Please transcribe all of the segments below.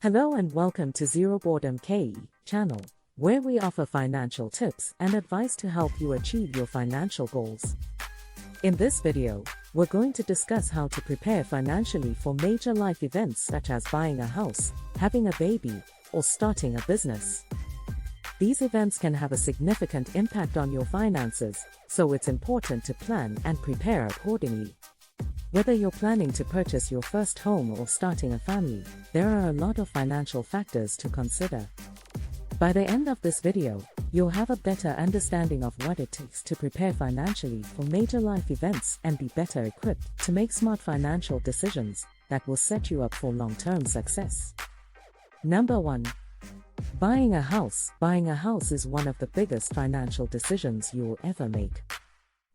Hello and welcome to Zero Boredom KE channel, where we offer financial tips and advice to help you achieve your financial goals. In this video, we're going to discuss how to prepare financially for major life events such as buying a house, having a baby, or starting a business. These events can have a significant impact on your finances, so it's important to plan and prepare accordingly. Whether you're planning to purchase your first home or starting a family, there are a lot of financial factors to consider. By the end of this video, you'll have a better understanding of what it takes to prepare financially for major life events and be better equipped to make smart financial decisions that will set you up for long-term success. Number 1. Buying a house. Buying a house is one of the biggest financial decisions you'll ever make.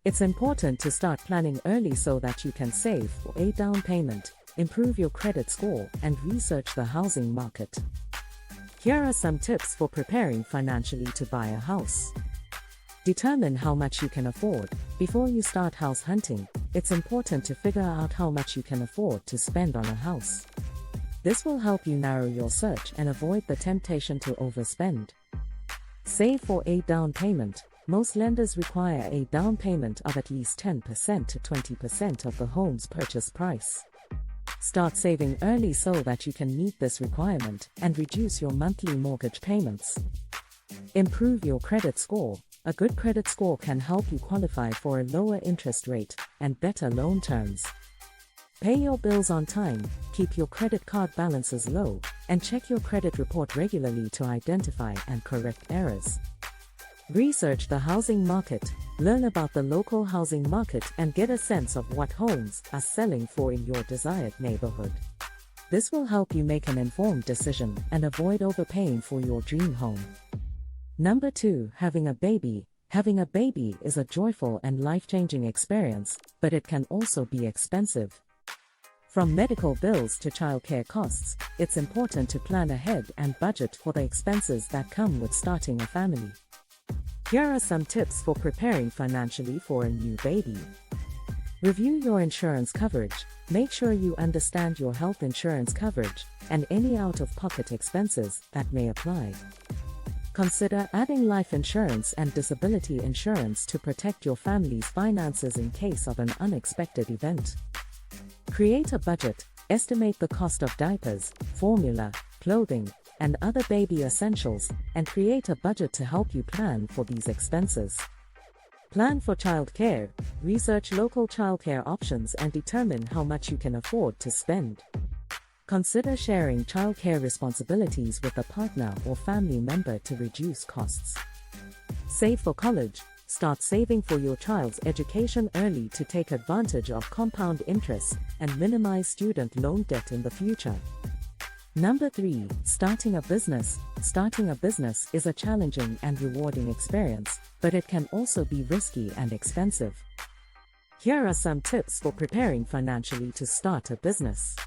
It's important to start planning early so that you can save for a down payment, improve your credit score, and research the housing market. Here are some tips for preparing financially to buy a house. Determine how much you can afford. Before you start house hunting, it's important to figure out how much you can afford to spend on a house. This will help you narrow your search and avoid the temptation to overspend. Save for a down payment. Most lenders require a down payment of at least 10% to 20% of the home's purchase price. Start saving early so that you can meet this requirement and reduce your monthly mortgage payments. Improve your credit score. A good credit score can help you qualify for a lower interest rate and better loan terms. Pay your bills on time, keep your credit card balances low, and check your credit report regularly to identify and correct errors. Research the housing market. Learn about the local housing market and get a sense of what homes are selling for in your desired neighborhood. This will help you make an informed decision and avoid overpaying for your dream home. Number 2. Having a baby. Having a baby is a joyful and life-changing experience, but it can also be expensive. From medical bills to childcare costs, it's important to plan ahead and budget for the expenses that come with starting a family. Here are some tips for preparing financially for a new baby. Review your insurance coverage. Make sure you understand your health insurance coverage and any out-of-pocket expenses that may apply. Consider adding life insurance and disability insurance to protect your family's finances in case of an unexpected event. Create a budget. Estimate the cost of diapers, formula, clothing, and other baby essentials, and create a budget to help you plan for these expenses. Plan for childcare. Research local childcare options and determine how much you can afford to spend. Consider sharing childcare responsibilities with a partner or family member to reduce costs. Save for college. Start saving for your child's education early to take advantage of compound interest and minimize student loan debt in the future. Number 3. Starting a business. Starting a business is a challenging and rewarding experience, but it can also be risky and expensive. Here are some tips for preparing financially to start a business.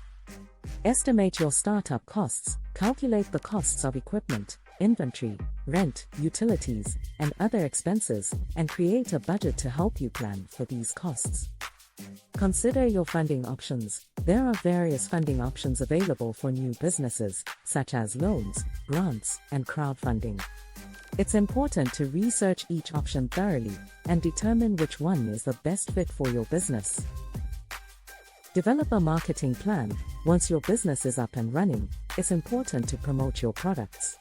Estimate your startup costs. Calculate the costs of equipment, inventory, rent, utilities, and other expenses, and create a budget to help you plan for these costs. Consider your funding options. There are various funding options available for new businesses, such as loans, grants, and crowdfunding. It's important to research each option thoroughly and determine which one is the best fit for your business. Develop a marketing plan. Once your business is up and running, it's important to promote your products.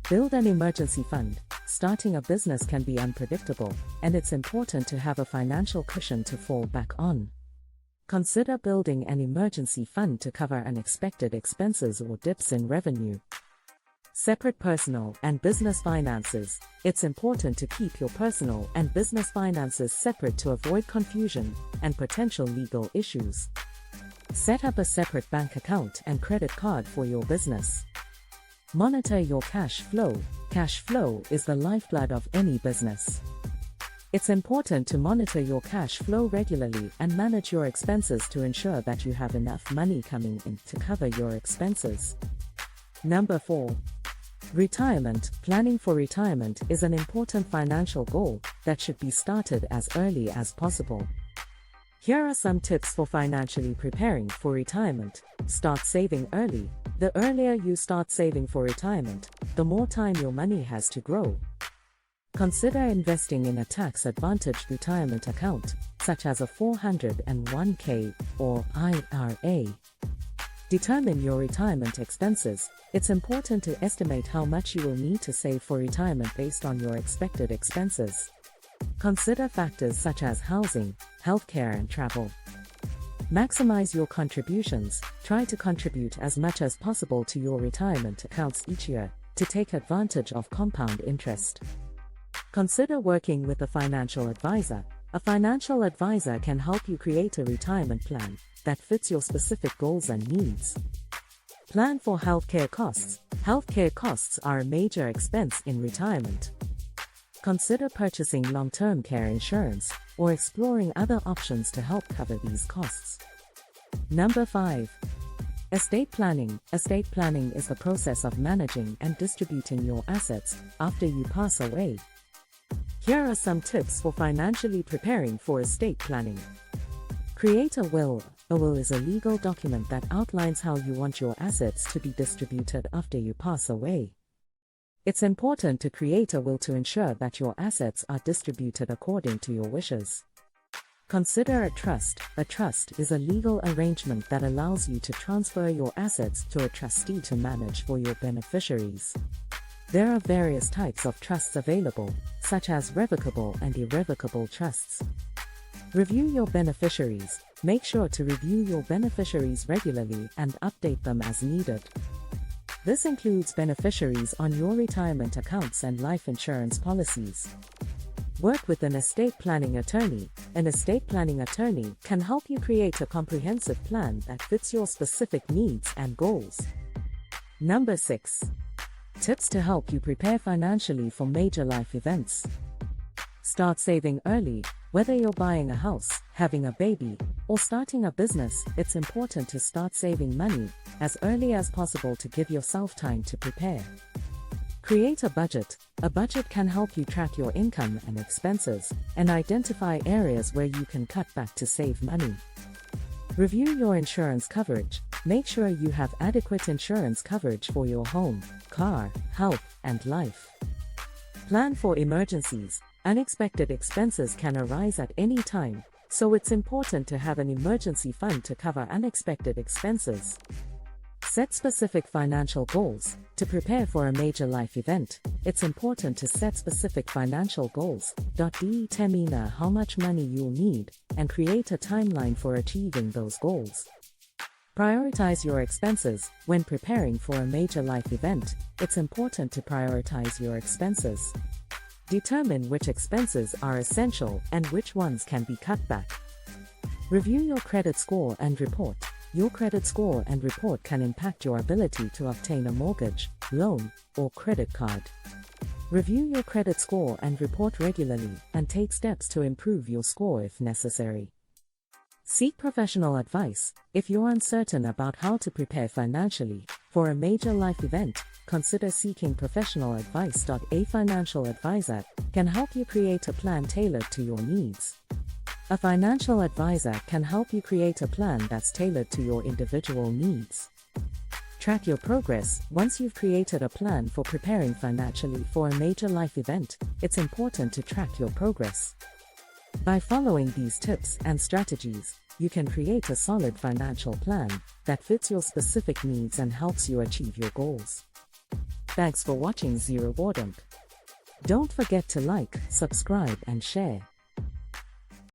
Build an emergency fund. Starting a business can be unpredictable, and it's important to have a financial cushion to fall back on. Consider building an emergency fund to cover unexpected expenses or dips in revenue. Separate personal and business finances. It's important to keep your personal and business finances separate to avoid confusion and potential legal issues. Set up a separate bank account and credit card for your business. Monitor your cash flow. Cash flow is the lifeblood of any business. It's important to monitor your cash flow regularly and manage your expenses to ensure that you have enough money coming in to cover your expenses. Number 4. Retirement. Planning for retirement is an important financial goal that should be started as early as possible. Here are some tips for financially preparing for retirement. Start saving early. The earlier you start saving for retirement, the more time your money has to grow. Consider investing in a tax-advantaged retirement account, such as a 401k or IRA. Determine your retirement expenses. It's important to estimate how much you will need to save for retirement based on your expected expenses. Consider factors such as housing, healthcare, and travel. Maximize your contributions. Try to contribute as much as possible to your retirement accounts each year to take advantage of compound interest. Consider working with a financial advisor. A financial advisor can help you create a retirement plan that fits your specific goals and needs. Plan for healthcare costs. Healthcare costs are a major expense in retirement. Consider purchasing long-term care insurance or exploring other options to help cover these costs. Number 5. Estate planning. Estate planning is the process of managing and distributing your assets after you pass away. Here are some tips for financially preparing for estate planning. Create a will. A will is a legal document that outlines how you want your assets to be distributed after you pass away. It's important to create a will to ensure that your assets are distributed according to your wishes. Consider a trust. A trust is a legal arrangement that allows you to transfer your assets to a trustee to manage for your beneficiaries. There are various types of trusts available, such as revocable and irrevocable trusts. Review your beneficiaries. Make sure to review your beneficiaries regularly and update them as needed. This includes beneficiaries on your retirement accounts and life insurance policies. Work with an estate planning attorney. An estate planning attorney can help you create a comprehensive plan that fits your specific needs and goals. Number 6. Tips to help you prepare financially for major life events. Start saving early. Whether you're buying a house, having a baby, or starting a business, it's important to start saving money as early as possible to give yourself time to prepare. Create a budget. A budget can help you track your income and expenses and identify areas where you can cut back to save money. Review your insurance coverage. Make sure you have adequate insurance coverage for your home, car, health, and life. Plan for emergencies. Unexpected expenses can arise at any time, so it's important to have an emergency fund to cover unexpected expenses. Set specific financial goals. To prepare for a major life event, it's important to set specific financial goals. Determine how much money you'll need and create a timeline for achieving those goals. Prioritize your expenses. When preparing for a major life event, it's important to prioritize your expenses. Determine which expenses are essential and which ones can be cut back. Review your credit score and report. Your credit score and report can impact your ability to obtain a mortgage, loan, or credit card. Review your credit score and report regularly and take steps to improve your score if necessary. Seek professional advice. If you're uncertain about how to prepare financially for a major life event, consider seeking professional advice. A financial advisor can help you create a plan tailored to your needs. A financial advisor can help you create a plan that's tailored to your individual needs. Track your progress. Once you've created a plan for preparing financially for a major life event, it's important to track your progress. By following these tips and strategies, you can create a solid financial plan that fits your specific needs and helps you achieve your goals. Thanks for watching Zero Boredom. Don't forget to like, subscribe, and share.